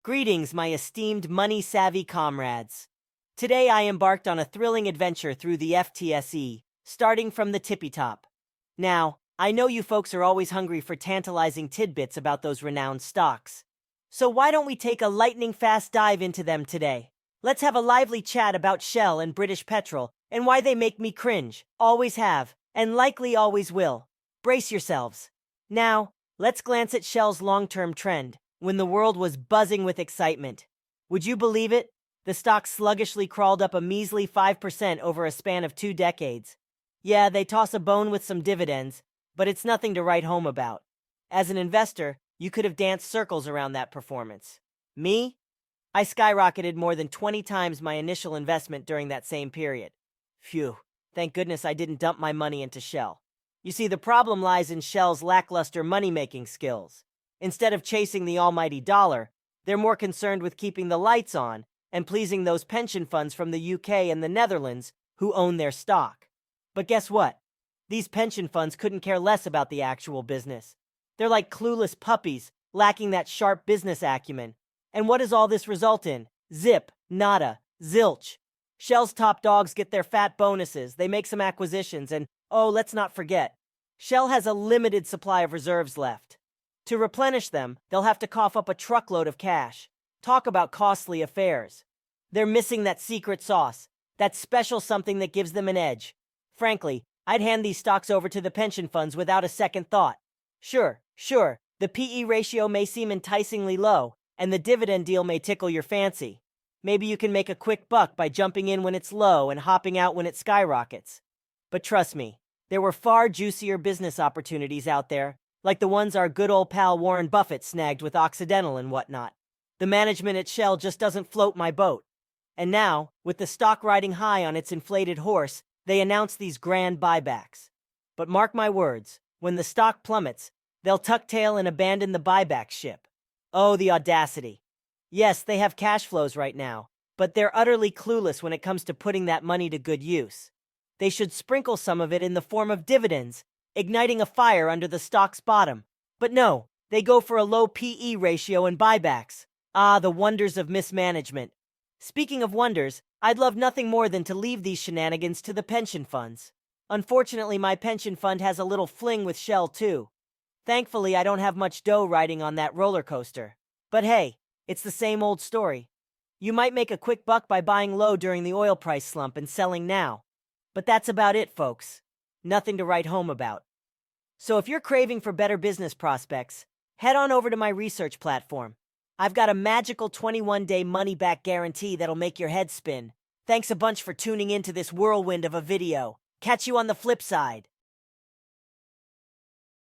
Greetings, my esteemed money-savvy comrades. Today I embarked on a thrilling adventure through the FTSE, starting from the tippy top. Now, I know you folks are always hungry for tantalizing tidbits about those renowned stocks. So why don't we take a lightning-fast dive into them today? Let's have a lively chat about Shell and British Petrol, and why they make me cringe, always have, and likely always will. Brace yourselves. Now, let's glance at Shell's long-term trend, when the world was buzzing with excitement. Would you believe it? The stock sluggishly crawled up a measly 5% over a span of 2 decades. Yeah, they toss a bone with some dividends, but it's nothing to write home about. As an investor, you could have danced circles around that performance. Me? I skyrocketed more than 20 times my initial investment during that same period. Phew, thank goodness I didn't dump my money into Shell. You see, the problem lies in Shell's lackluster money-making skills. Instead of chasing the almighty dollar, they're more concerned with keeping the lights on and pleasing those pension funds from the UK and the Netherlands who own their stock. But guess what? These pension funds couldn't care less about the actual business. They're like clueless puppies, lacking that sharp business acumen. And what does all this result in? Zip, nada, zilch. Shell's top dogs get their fat bonuses, they make some acquisitions, and oh, let's not forget, Shell has a limited supply of reserves left. To replenish them, they'll have to cough up a truckload of cash. Talk about costly affairs. They're missing that secret sauce, that special something that gives them an edge. Frankly, I'd hand these stocks over to the pension funds without a second thought. Sure, the PE ratio may seem enticingly low, and the dividend deal may tickle your fancy. Maybe you can make a quick buck by jumping in when it's low and hopping out when it skyrockets. But trust me, there were far juicier business opportunities out there, like the ones our good old pal Warren Buffett snagged with Occidental and whatnot. The management at Shell just doesn't float my boat. And now, with the stock riding high on its inflated horse, they announce these grand buybacks. But mark my words, when the stock plummets, they'll tuck tail and abandon the buyback ship. Oh, the audacity. Yes, they have cash flows right now, but they're utterly clueless when it comes to putting that money to good use. They should sprinkle some of it in the form of dividends, igniting a fire under the stock's bottom. But no, they go for a low PE ratio and buybacks. Ah, the wonders of mismanagement. Speaking of wonders, I'd love nothing more than to leave these shenanigans to the pension funds. Unfortunately, my pension fund has a little fling with Shell too. Thankfully, I don't have much dough riding on that roller coaster. But hey, it's the same old story. You might make a quick buck by buying low during the oil price slump and selling now. But that's about it, folks. Nothing to write home about. So if you're craving for better business prospects, head on over to my research platform. I've got a magical 21-day money-back guarantee that'll make your head spin. Thanks a bunch for tuning in to this whirlwind of a video. Catch you on the flip side.